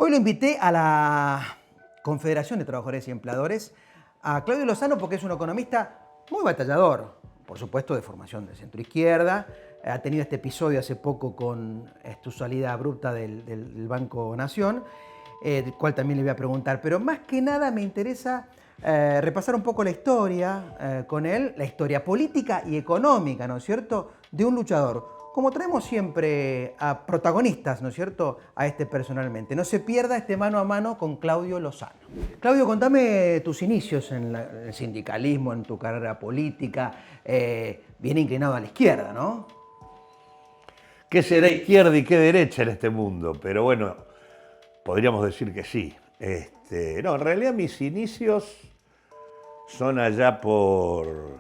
Hoy lo invité a la Confederación de Trabajadores y Empleadores, a Claudio Lozano, porque es un economista muy batallador, por supuesto de formación de centro-izquierda. Ha tenido este episodio hace poco con su salida abrupta del Banco Nación, del cual también le voy a preguntar. Pero más que nada me interesa repasar un poco la historia con él, la historia política y económica, ¿no es cierto?, de un luchador. Como traemos siempre a protagonistas, ¿no es cierto?, a este personalmente. No se pierda este mano a mano con Claudio Lozano. Claudio, contame tus inicios en el sindicalismo, en tu carrera política, bien inclinado a la izquierda, ¿no? ¿Qué será izquierda y qué derecha en este mundo? Pero bueno, podríamos decir que sí. No, en realidad mis inicios son allá por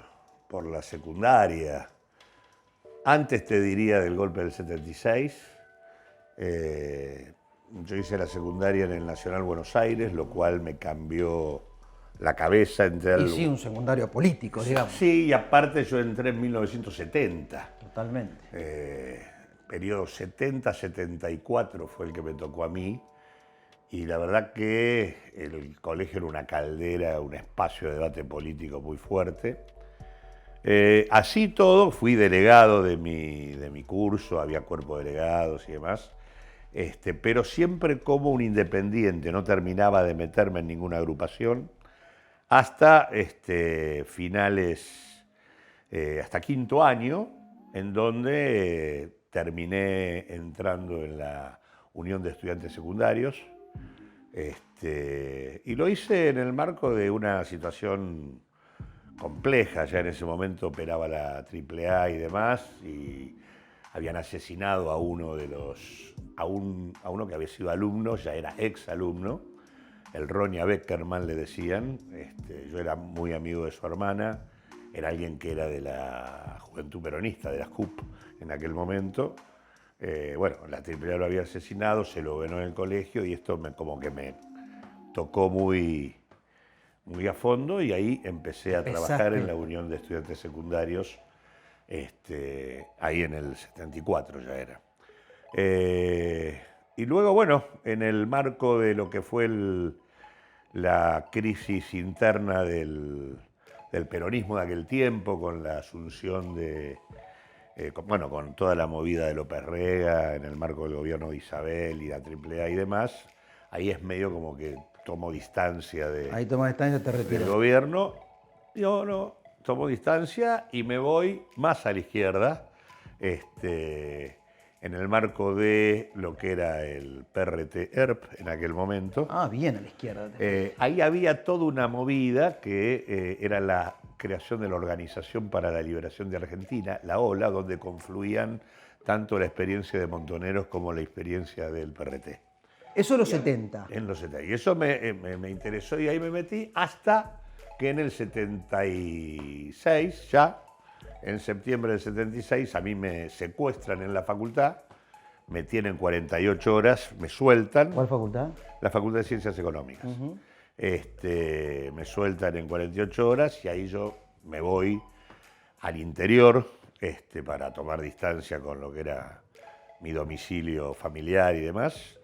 la secundaria. Antes te diría del golpe del 76. Yo hice la secundaria en el Nacional Buenos Aires, lo cual me cambió la cabeza. Y sí, un secundario político, digamos. Sí, y aparte yo entré en 1970. Totalmente. Periodo 70-74 fue el que me tocó a mí. Y la verdad que el colegio era una caldera, un espacio de debate político muy fuerte. Así todo, fui delegado de mi curso, había cuerpo de delegados y demás, pero siempre como un independiente, no terminaba de meterme en ninguna agrupación, hasta finales, hasta quinto año, en donde terminé entrando en la Unión de Estudiantes Secundarios, y lo hice en el marco de una situación compleja. Ya en ese momento operaba la AAA y demás, y habían asesinado a uno que había sido alumno, ya era ex alumno, el Roña Beckerman le decían. Yo era muy amigo de su hermana, era alguien que era de la Juventud Peronista, de la JUP en aquel momento. Bueno, la AAA lo había asesinado, se lo ganó en el colegio, y esto como que me tocó muy a fondo, y ahí empecé a trabajar en la Unión de Estudiantes Secundarios, ahí en el 74 ya era. Y luego, bueno, en el marco de lo que fue la crisis interna del peronismo de aquel tiempo, con la asunción con toda la movida de López Rega, en el marco del gobierno de Isabel y la AAA y demás, ahí es medio como que tomo distancia Ahí tomas distancia, te retiras. del gobierno. Yo no, tomo distancia y me voy más a la izquierda, en el marco de lo que era el PRT-ERP en aquel momento. Ah, bien a la izquierda. Ahí había toda una movida que era la creación de la Organización para la Liberación de Argentina, la OLA, donde confluían tanto la experiencia de Montoneros como la experiencia del PRT. Eso en los 70. En los 70. Y eso me interesó, y ahí me metí hasta que en el 76, ya, en septiembre del 76, a mí me secuestran en la facultad, me tienen 48 horas, me sueltan. ¿Cuál facultad? La Facultad de Ciencias Económicas. Me sueltan en 48 horas, y ahí yo me voy al interior para tomar distancia con lo que era mi domicilio familiar y demás.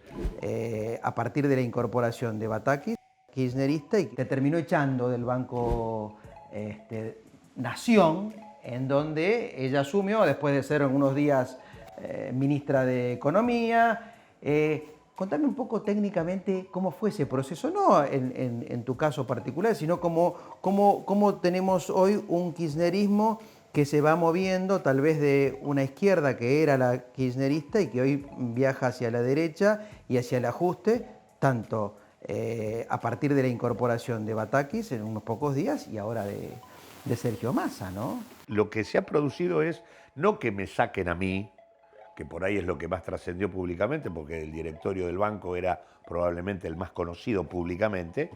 A partir de la incorporación de Batakis, kirchnerista, y te terminó echando del Banco Nación, en donde ella asumió, después de ser unos días ministra de Economía. Contame un poco técnicamente cómo fue ese proceso, no en tu caso particular, sino cómo tenemos hoy un kirchnerismo que se va moviendo tal vez de una izquierda que era la kirchnerista y que hoy viaja hacia la derecha y hacia el ajuste, tanto a partir de la incorporación de Batakis en unos pocos días y ahora de Sergio Massa, ¿no? Lo que se ha producido es no que me saquen a mí, que por ahí es lo que más trascendió públicamente, porque el directorio del banco era probablemente el más conocido públicamente,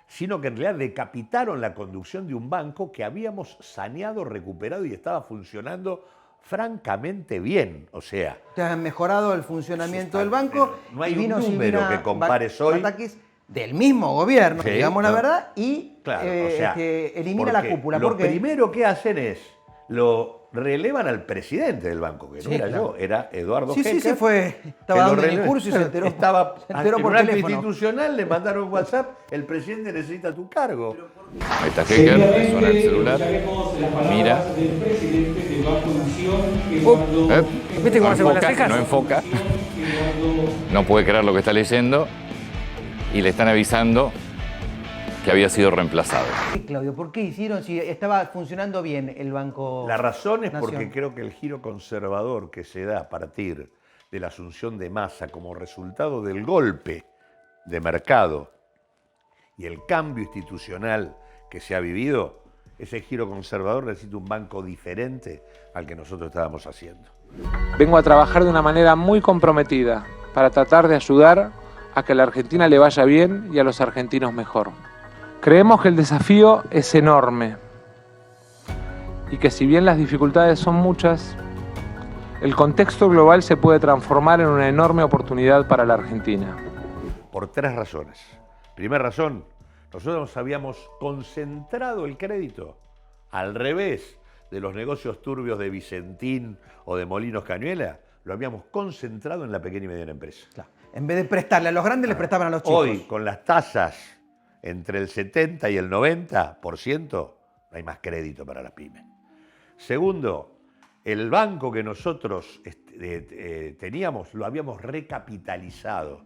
sino que en realidad decapitaron la conducción de un banco que habíamos saneado, recuperado y estaba funcionando francamente bien. O sea, te han mejorado el funcionamiento del banco. No hay un número que compares hoy. Batakis del mismo gobierno, sí, digamos la verdad, y claro, o sea, elimina la cúpula. Lo primero que hacen es, lo relevan al presidente del banco, que no Sí, era claro. yo, era Eduardo Sí, Hecker. sí, fue. Estaba que lo dando el relevó. discurso y se enteró. Estaba Se enteró en por un acto teléfono. institucional, le mandaron WhatsApp, el presidente necesita tu cargo. Ahí está Hecker, le suena el celular, mira. ¿Viste cómo No hace con las enfoca, cejas? no enfoca, no puede creer lo que está leyendo y le están avisando que había sido reemplazado. Claudio, ¿por qué hicieron si estaba funcionando bien el Banco La razón es Nación? porque creo que el giro conservador que se da a partir de la asunción de Massa como resultado del golpe de mercado y el cambio institucional que se ha vivido, ese giro conservador necesita un banco diferente al que nosotros estábamos haciendo. Vengo a trabajar de una manera muy comprometida para tratar de ayudar a que a la Argentina le vaya bien y a los argentinos mejor. Creemos que el desafío es enorme y que si bien las dificultades son muchas, el contexto global se puede transformar en una enorme oportunidad para la Argentina. Por 3 razones. Primera razón, nosotros habíamos concentrado el crédito al revés de los negocios turbios de Vicentín o de Molinos Cañuelas, lo habíamos concentrado en la pequeña y mediana empresa. Claro. En vez de prestarle a los grandes, les prestaban a los chicos. Hoy, con las tasas entre el 70 y el 90%, no hay más crédito para las pymes. Segundo, el banco que nosotros teníamos lo habíamos recapitalizado.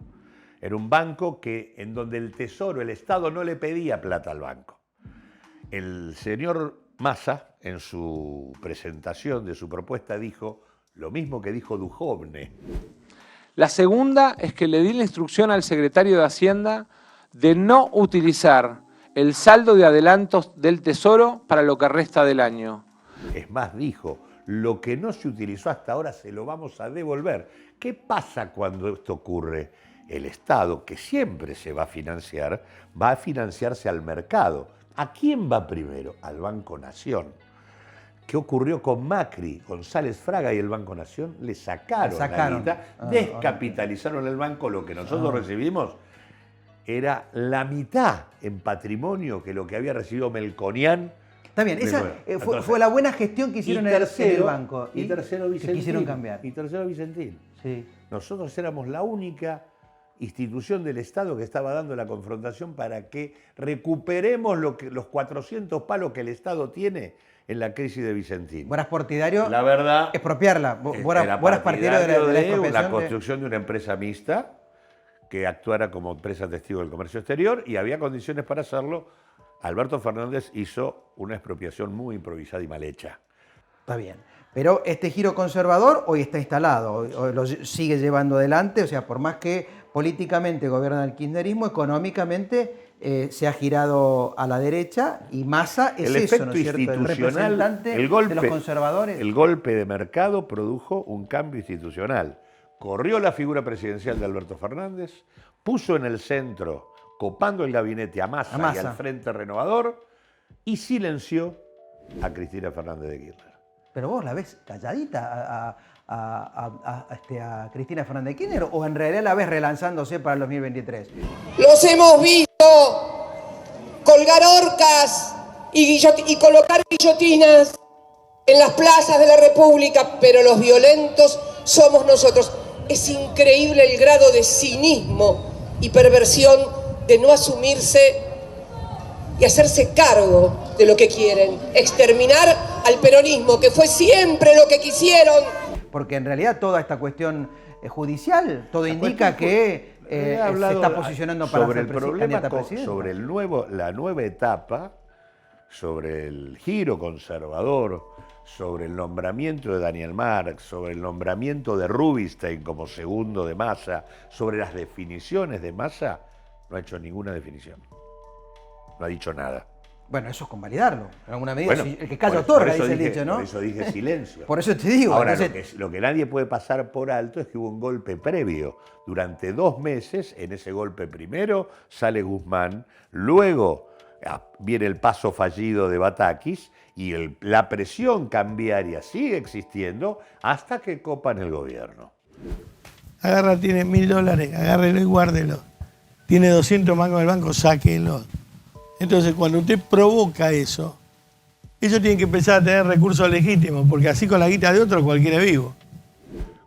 Era un banco en donde el Tesoro, el Estado, no le pedía plata al banco. El señor Massa, en su presentación de su propuesta, dijo lo mismo que dijo Duhovne. La segunda es que le di la instrucción al secretario de Hacienda de no utilizar el saldo de adelantos del Tesoro para lo que resta del año. Es más, dijo, lo que no se utilizó hasta ahora se lo vamos a devolver. ¿Qué pasa cuando esto ocurre? El Estado, que siempre se va a financiarse al mercado. ¿A quién va primero? Al Banco Nación. ¿Qué ocurrió con Macri, González Fraga y el Banco Nación? Le sacaron la guita, descapitalizaron el banco. Lo que nosotros recibimos era la mitad en patrimonio que lo que había recibido Melconian. Está bien, esa fue la buena gestión que hicieron en el banco. Y tercero, Vicentín. Que quisieron cambiar. Y tercero, Vicentín. Sí. Nosotros éramos la única institución del Estado que estaba dando la confrontación para que recuperemos los 400 palos que el Estado tiene en la crisis de Vicentín. ¿Vos eras partidario? La verdad, expropiarla. ¿Vos eras partidario de la expropiación? La construcción de una empresa mixta que actuara como empresa testigo del comercio exterior, y había condiciones para hacerlo. Alberto Fernández hizo una expropiación muy improvisada y mal hecha. Está bien. Pero este giro conservador hoy está instalado, hoy lo sigue llevando adelante, o sea, por más que políticamente gobierna el kirchnerismo, económicamente se ha girado a la derecha, y Massa es eso, ¿no es cierto? El representante de los conservadores. El golpe de mercado produjo un cambio institucional. Corrió la figura presidencial de Alberto Fernández, puso en el centro, copando el gabinete a Massa y al Frente Renovador, y silenció a Cristina Fernández de Kirchner. ¿Pero vos la ves calladita a Cristina Fernández de Kirchner, o en realidad la ves relanzándose para el 2023? Los hemos visto colgar orcas y colocar guillotinas en las plazas de la República, pero los violentos somos nosotros. Es increíble el grado de cinismo y perversión de no asumirse y hacerse cargo de lo que quieren. Exterminar al peronismo, que fue siempre lo que quisieron. Porque en realidad toda esta cuestión judicial, todo indica que se está posicionando para ser candidata a presidente. Sobre la nueva etapa, sobre el giro conservador, sobre el nombramiento de Daniel Marx, sobre el nombramiento de Rubinstein como segundo de Massa, sobre las definiciones de Massa, no ha hecho ninguna definición. No ha dicho nada. Bueno, eso es convalidarlo. En alguna medida, Bueno, el que calla otorga, dice el dicho, ¿no? Por eso dije silencio. Por eso te digo. Ahora, entonces... lo que nadie puede pasar por alto es que hubo un golpe previo. Durante 2 meses, en ese golpe primero, sale Guzmán, luego viene el paso fallido de Batakis, y la presión cambiaria sigue existiendo hasta que copan el gobierno. Agarra, tiene $1000, agárrelo y guárdelo. Tiene 200 mangos en el banco, sáquenlo. Entonces, cuando usted provoca eso, Ellos tienen que empezar a tener recursos legítimos, porque así con la guita de otros cualquiera es vivo.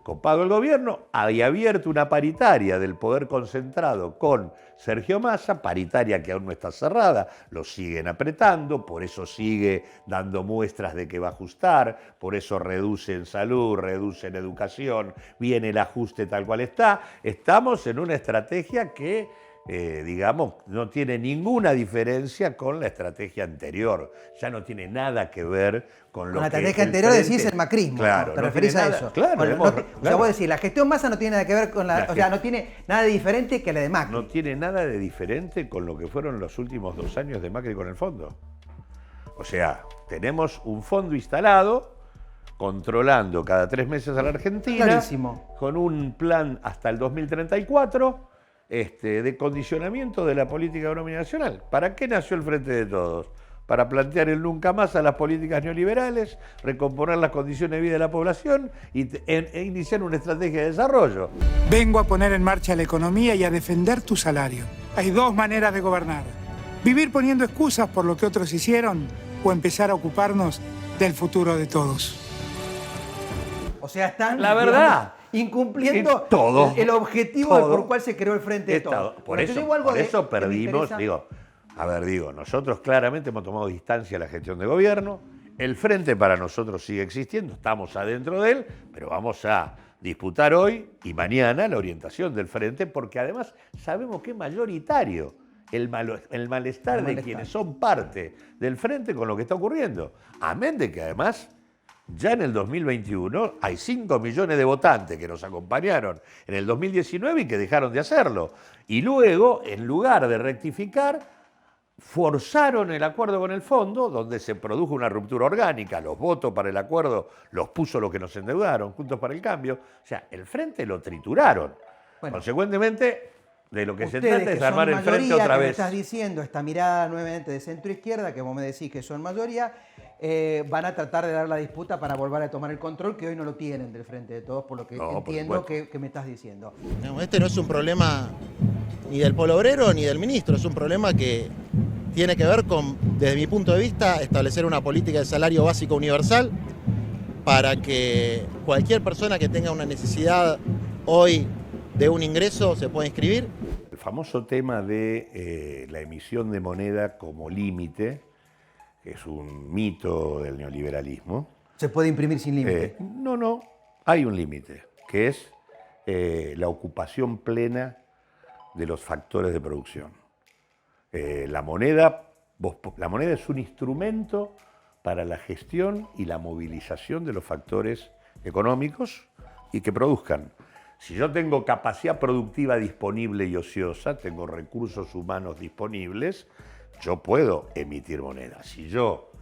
Copado el gobierno, había abierto una paritaria del poder concentrado con Sergio Massa, paritaria que aún no está cerrada, lo siguen apretando, por eso sigue dando muestras de que va a ajustar, por eso reduce en salud, reduce en educación, viene el ajuste tal cual está. Estamos en una estrategia que, digamos, no tiene ninguna diferencia con la estrategia anterior, ya no tiene nada que ver con lo la que estrategia el anterior frente... decís el macrismo, claro, ¿no? ¿Te no referís tiene a nada, eso? claro, Bueno, hemos- o sea, claro. vos decís, la gestión Massa no tiene nada que ver con la... O sea, no tiene nada de diferente que la de Macri. No tiene nada de diferente con lo que fueron los últimos 2 años de Macri con el fondo. O sea, tenemos un fondo instalado, controlando cada 3 meses a la Argentina, Clarísimo. con un plan hasta el 2034 de condicionamiento de la política económica nacional. ¿Para qué nació el Frente de Todos? Para plantear el nunca más a las políticas neoliberales, recomponer las condiciones de vida de la población e iniciar una estrategia de desarrollo. Vengo a poner en marcha la economía y a defender tu salario. Hay 2 maneras de gobernar. Vivir poniendo excusas por lo que otros hicieron o empezar a ocuparnos del futuro de todos. O sea, están La verdad. incumpliendo Todo. el objetivo Todo. por el cual se creó el Frente de Todos. Por Bueno, eso, te digo algo por de- eso que me perdimos, interesa. nosotros claramente hemos tomado distancia de la gestión de gobierno, el Frente para nosotros sigue existiendo, estamos adentro de él, pero vamos a disputar hoy y mañana la orientación del Frente, porque además sabemos que es mayoritario el malestar de quienes son parte del Frente con lo que está ocurriendo. Amén de que además ya en el 2021 hay 5 millones de votantes que nos acompañaron en el 2019 y que dejaron de hacerlo. Y luego, en lugar de rectificar, forzaron el acuerdo con el fondo, donde se produjo una ruptura orgánica. Los votos para el acuerdo los puso los que nos endeudaron, Juntos para el Cambio. O sea, el Frente lo trituraron. Bueno. Consecuentemente, de lo que se Ustedes, trata es que armar son el Frente mayoría, otra que me vez. estás diciendo, esta mirada nuevamente de centro-izquierda, que vos me decís que son mayoría, van a tratar de dar la disputa para volver a tomar el control, que hoy no lo tienen del Frente de Todos, por lo que No, por entiendo supuesto. que me estás diciendo. No, este no es un problema ni del pueblo obrero ni del ministro, es un problema que tiene que ver con, desde mi punto de vista, establecer una política de salario básico universal para que cualquier persona que tenga una necesidad hoy de un ingreso se pueda inscribir. El famoso tema de la emisión de moneda como límite, que es un mito del neoliberalismo. Se puede imprimir sin límite. No, hay un límite, que es la ocupación plena de los factores de producción. La moneda es un instrumento para la gestión y la movilización de los factores económicos y que produzcan. Si yo tengo capacidad productiva disponible y ociosa, tengo recursos humanos disponibles, yo puedo emitir moneda. Si yo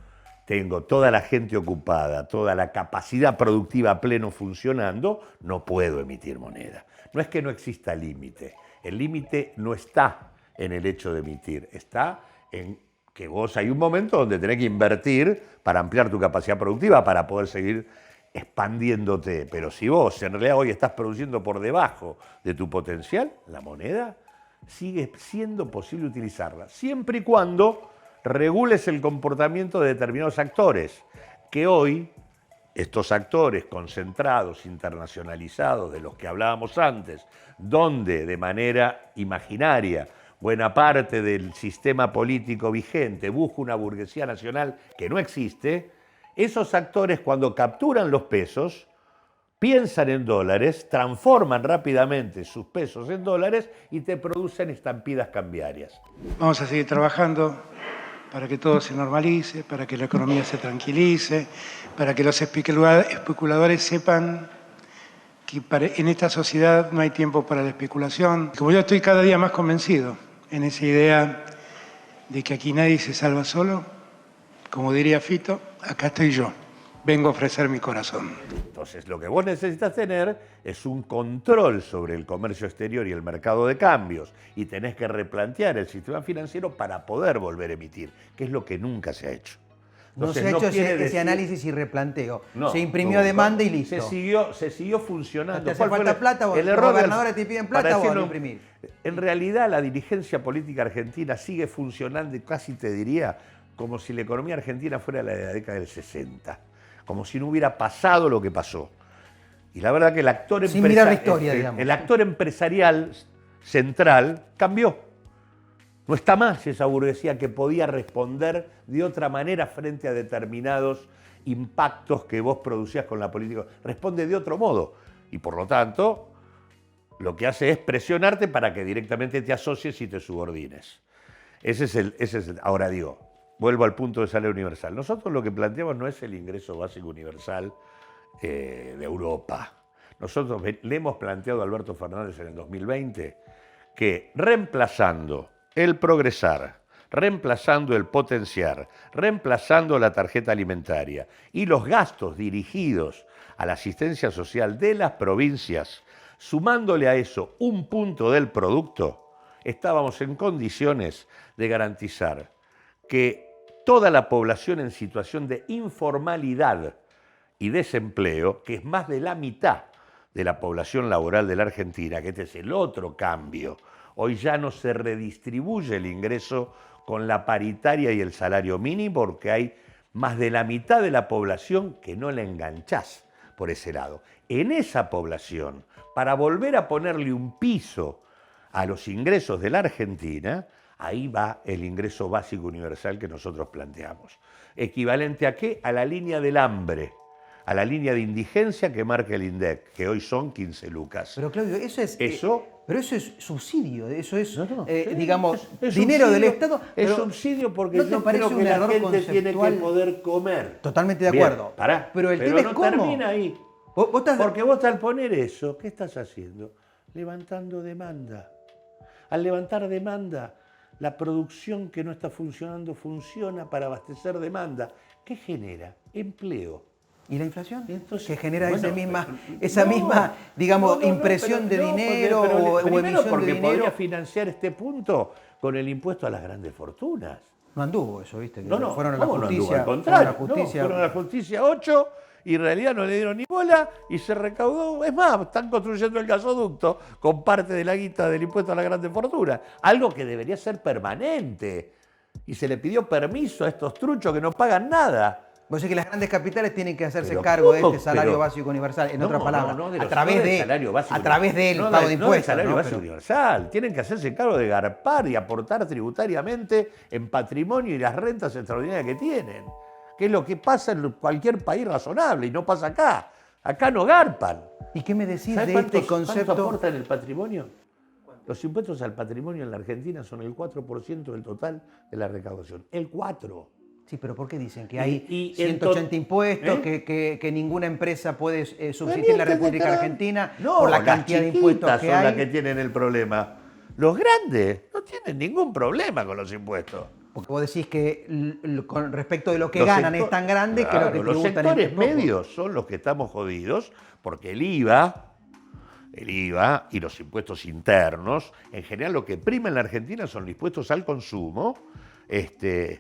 tengo toda la gente ocupada, toda la capacidad productiva a pleno funcionando, no puedo emitir moneda. No es que no exista límite. El límite no está en el hecho de emitir, está en que vos hay un momento donde tenés que invertir para ampliar tu capacidad productiva, para poder seguir expandiéndote. Pero si vos en realidad hoy estás produciendo por debajo de tu potencial, la moneda sigue siendo posible utilizarla, siempre y cuando regules el comportamiento de determinados actores, que hoy estos actores concentrados, internacionalizados, de los que hablábamos antes, donde de manera imaginaria buena parte del sistema político vigente busca una burguesía nacional que no existe, esos actores cuando capturan los pesos, piensan en dólares, transforman rápidamente sus pesos en dólares y te producen estampidas cambiarias. Vamos a seguir trabajando para que todo se normalice, para que la economía se tranquilice, para que los especuladores sepan que en esta sociedad no hay tiempo para la especulación. Como yo estoy cada día más convencido en esa idea de que aquí nadie se salva solo, como diría Fito, acá estoy yo, vengo a ofrecer mi corazón. Entonces, lo que vos necesitas tener es un control sobre el comercio exterior y el mercado de cambios, y tenés que replantear el sistema financiero para poder volver a emitir, que es lo que nunca se ha hecho. No Entonces, se ha hecho quiere ese decir- análisis y replanteo. No, se imprimió no, demanda y no. listo. Se siguió funcionando. Te hace ¿Cuál fue falta plata, vos, el los error del- gobernadores te piden plata, para vos decirlo, lo imprimís. En realidad la dirigencia política argentina sigue funcionando y casi te diría como si la economía argentina fuera la de la década del 60, como si no hubiera pasado lo que pasó. Y la verdad que el actor, sin mirar la historia, digamos. El actor empresarial central cambió. No está más esa burguesía que podía responder de otra manera frente a determinados impactos que vos producías con la política. Responde de otro modo. Y por lo tanto, lo que hace es presionarte para que directamente te asocies y te subordines. Ese es el. Ahora digo, vuelvo al punto de salario universal. Nosotros lo que planteamos no es el ingreso básico universal de Europa. Nosotros le hemos planteado a Alberto Fernández en el 2020 que reemplazando el progresar, reemplazando el potenciar, reemplazando la tarjeta alimentaria y los gastos dirigidos a la asistencia social de las provincias, sumándole a eso un punto del producto, estábamos en condiciones de garantizar que toda la población en situación de informalidad y desempleo, que es más de la mitad de la población laboral de la Argentina, que este es el otro cambio. Hoy ya no se redistribuye el ingreso con la paritaria y el salario mínimo porque hay más de la mitad de la población que no la enganchás por ese lado. En esa población, para volver a ponerle un piso a los ingresos de la Argentina, ahí va el ingreso básico universal que nosotros planteamos. ¿Equivalente a qué? A la línea del hambre, a la línea de indigencia que marca el INDEC, que hoy son 15 lucas. Pero Claudio, eso es... Eso... pero eso es subsidio, eso es, sí, digamos, es dinero subsidio, del Estado. Es subsidio porque ¿no te yo parece creo que un la error gente tiene que conceptual? poder comer. Totalmente de Bien, acuerdo. Pará, pero el tema es no cómo. termina ahí. ¿Vos estás... Porque vos al poner eso, ¿qué estás haciendo? Levantando demanda. Al levantar demanda, la producción que no está funcionando funciona para abastecer demanda. ¿Qué genera? Empleo. ¿Y la inflación? Entonces, que genera bueno, esa misma, digamos, impresión de dinero o primero emisión porque de dinero. podría financiar este punto con el impuesto a las grandes fortunas. No anduvo eso, ¿viste? No, fueron a la ¿cómo no anduvo? justicia. Al contrario, fueron a la justicia 8 y en realidad no le dieron ni bola y se recaudó. Es más, están construyendo el gasoducto con parte de la guita del impuesto a las grandes fortunas. Algo que debería ser permanente. Y se le pidió permiso a estos truchos que no pagan nada. Vos decís que las grandes capitales tienen que hacerse Pero cargo de ¿cómo? este salario Pero- básico universal, en otras palabras, de a los- través no del de salario básico a través del no pago de no del impuestos. salario ¿no? básico Pero- universal. Tienen que hacerse cargo de garpar y aportar tributariamente en patrimonio y las rentas extraordinarias que tienen, que es lo que pasa en cualquier país razonable y no pasa acá. Acá no garpan. ¿Y qué me decís ¿Sabés de este cuánto concepto? aportan el patrimonio? Los impuestos al patrimonio en la Argentina son el 4% del total de la recaudación. El 4%. Sí, pero ¿por qué dicen que hay Y 180 impuestos, que ninguna empresa puede subsistir en la República Argentina por la cantidad de impuestos las que chiquitas son hay? las que tienen el problema. Los grandes no tienen ningún problema con los impuestos. Porque vos decís que con respecto de lo que Los ganan sector- es tan grande que Claro, lo que los tributan sectores es muy poco. medios son los que estamos jodidos porque el IVA y los impuestos internos, en general lo que prima en la Argentina son los impuestos al consumo, e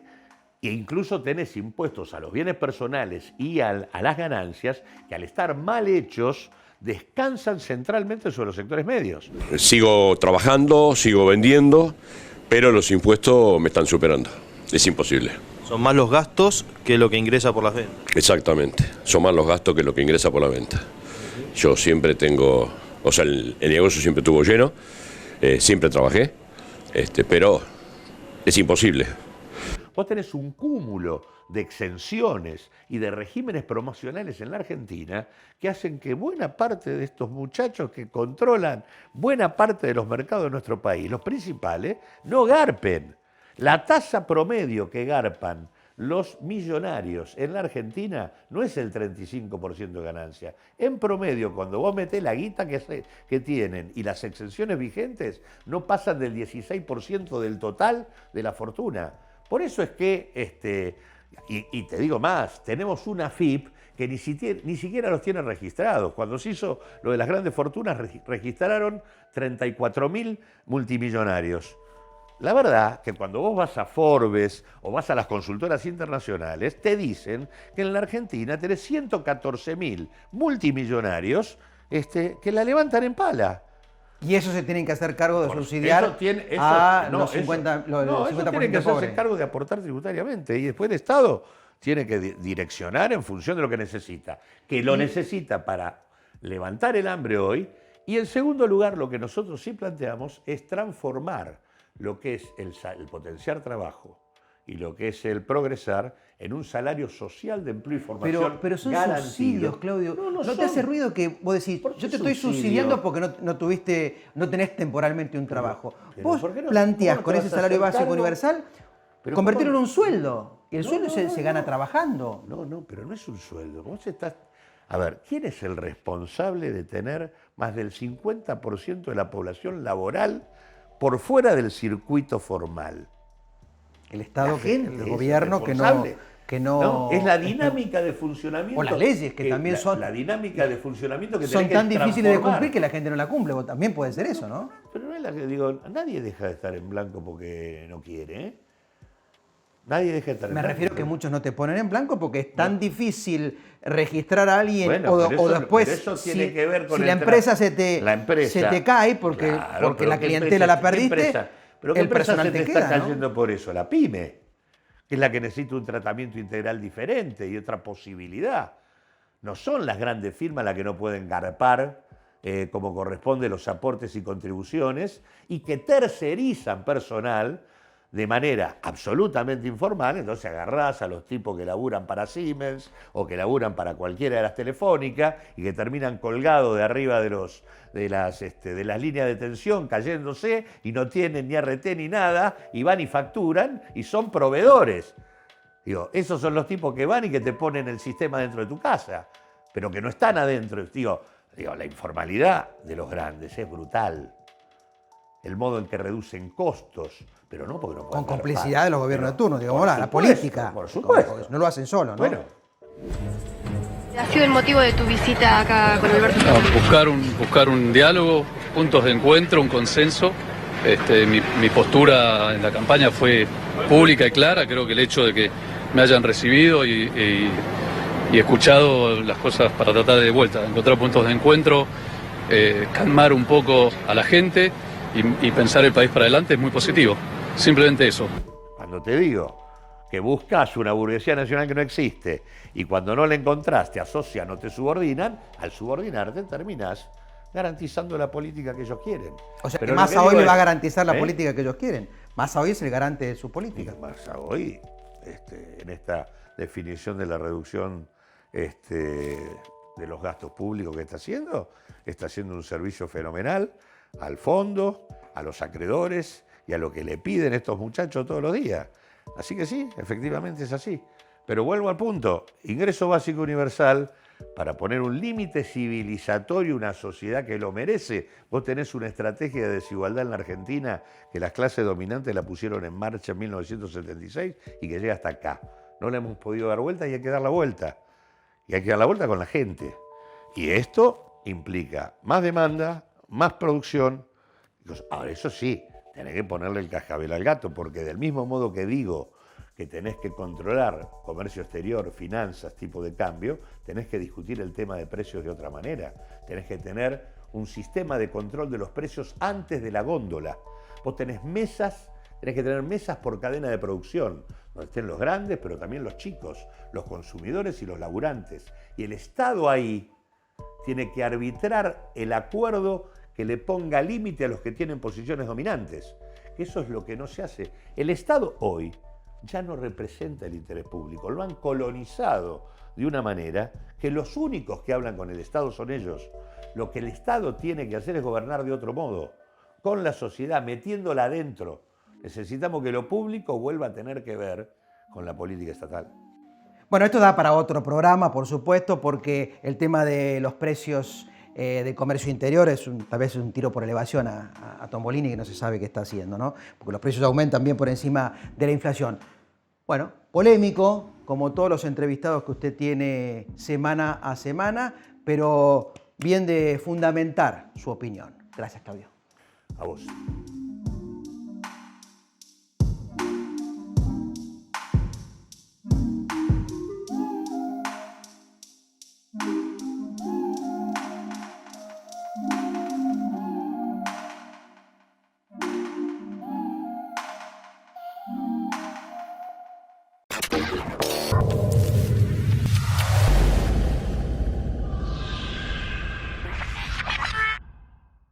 incluso tenés impuestos a los bienes personales y a las ganancias que al estar mal hechos descansan centralmente sobre los sectores medios. Sigo trabajando, sigo vendiendo, pero los impuestos me están superando. Es imposible. Son más los gastos que lo que ingresa por las ventas. Exactamente. Son más los gastos que lo que ingresa por la venta. Yo siempre tengo, o sea, el negocio siempre estuvo lleno, siempre trabajé, pero es imposible. Vos tenés un cúmulo de exenciones y de regímenes promocionales en la Argentina que hacen que buena parte de estos muchachos que controlan buena parte de los mercados de nuestro país, los principales, no garpen. La tasa promedio que garpan los millonarios en la Argentina no es el 35% de ganancia. En promedio, cuando vos metés la guita que tienen y las exenciones vigentes, no pasan del 16% del total de la fortuna. Por eso es que, y te digo más, tenemos una AFIP que ni siquiera los tiene registrados. Cuando se hizo lo de las grandes fortunas, registraron 34.000 multimillonarios. La verdad que cuando vos vas a Forbes o vas a las consultoras internacionales, te dicen que en la Argentina tenés 114.000 multimillonarios que la levantan en pala. Y eso se tienen que hacer cargo de Por subsidiar eso los 50%, eso tienen que hacerse cargo de aportar tributariamente. Y después el Estado tiene que direccionar en función de lo que necesita. Que lo necesita para levantar el hambre hoy. Y en segundo lugar, lo que nosotros sí planteamos es transformar lo que es el potenciar trabajo y lo que es el progresar en un salario social de empleo y formación pero son garantido. subsidios, Claudio. ¿No te hace ruido que vos decís, yo te estoy subsidio? subsidiando porque no tenés temporalmente un trabajo? Vos ¿por qué no? planteás ¿Cómo con te ese vas a salario hacer básico cargo? universal Pero convertirlo en ¿cómo? un sueldo. Y el sueldo se gana trabajando. No, pero no es un sueldo. A ver, ¿quién es el responsable de tener más del 50% de la población laboral por fuera del circuito formal? El Estado, el es gobierno que responsable. no... Es la dinámica de funcionamiento. O las leyes que también son... La dinámica de funcionamiento que son tenés tan que difíciles de transformar. cumplir que la gente no la cumple. También puede ser eso, ¿no? Pero no es la que digo, nadie deja de estar en blanco porque no quiere, ¿eh? Nadie deja de estar en Me blanco. refiero que muchos no te ponen en blanco porque es tan difícil registrar a alguien Bueno, o después pero eso tiene que ver con si el la empresa se te cae porque pero la ¿qué clientela la perdiste, pero ¿qué el empresa personal se te te queda, está ¿no? cayendo por eso? La pyme, que es la que necesita un tratamiento integral diferente y otra posibilidad. No son las grandes firmas las que no pueden garpar como corresponde los aportes y contribuciones y que tercerizan personal de manera absolutamente informal. Entonces agarrás a los tipos que laburan para Siemens o que laburan para cualquiera de las telefónicas y que terminan colgados de arriba de las líneas de tensión cayéndose y no tienen ni RT ni nada y van y facturan y son proveedores. Digo, esos son los tipos que van y que te ponen el sistema dentro de tu casa, pero que no están adentro. Digo, la informalidad de los grandes es brutal. El modo en que reducen costos, pero no porque no pueden con complicidad de los gobiernos de turno, digamos, la supuesto, política. por supuesto. No lo hacen solo, ¿no? Bueno. ¿Ha sido el motivo de tu visita acá con Alberto? Buscar un diálogo, puntos de encuentro, un consenso. Mi postura en la campaña fue pública y clara. Creo que el hecho de que me hayan recibido y escuchado las cosas para tratar de vuelta, encontrar puntos de encuentro, calmar un poco a la gente y pensar el país para adelante es muy positivo. Simplemente eso. Cuando te digo que buscas una burguesía nacional que no existe y cuando no la encontrás te asocian o te subordinan, al subordinarte terminás garantizando la política que ellos quieren. O sea, Pero que Massa hoy le va a garantizar la ¿eh? política que ellos quieren. Massa hoy es el garante de su política. Massa hoy, en esta definición de la reducción de los gastos públicos que está haciendo un servicio fenomenal al fondo, a los acreedores y a lo que le piden estos muchachos todos los días. Así que sí, efectivamente es así. Pero vuelvo al punto, ingreso básico universal para poner un límite civilizatorio a una sociedad que lo merece. Vos tenés una estrategia de desigualdad en la Argentina que las clases dominantes la pusieron en marcha en 1976 y que llega hasta acá. No la hemos podido dar vuelta y hay que dar la vuelta. Y hay que dar la vuelta con la gente. Y esto implica más demanda, más producción. Ahora, eso sí, tenés que ponerle el cascabel al gato, porque del mismo modo que digo que tenés que controlar comercio exterior, finanzas, tipo de cambio, tenés que discutir el tema de precios de otra manera. Tenés que tener un sistema de control de los precios antes de la góndola. Vos tenés que tener mesas por cadena de producción, donde estén los grandes, pero también los chicos, los consumidores y los laburantes. Y el Estado ahí tiene que arbitrar el acuerdo que le ponga límite a los que tienen posiciones dominantes. Eso es lo que no se hace. El Estado hoy ya no representa el interés público. Lo han colonizado de una manera que los únicos que hablan con el Estado son ellos. Lo que el Estado tiene que hacer es gobernar de otro modo, con la sociedad, metiéndola adentro. Necesitamos que lo público vuelva a tener que ver con la política estatal. Bueno, esto da para otro programa, por supuesto, porque el tema de los precios de comercio interior es tal vez un tiro por elevación a Tombolini, que no se sabe qué está haciendo, ¿no? Porque los precios aumentan bien por encima de la inflación. Bueno, polémico, como todos los entrevistados que usted tiene semana a semana, pero bien de fundamentar su opinión. Gracias, Claudio. A vos.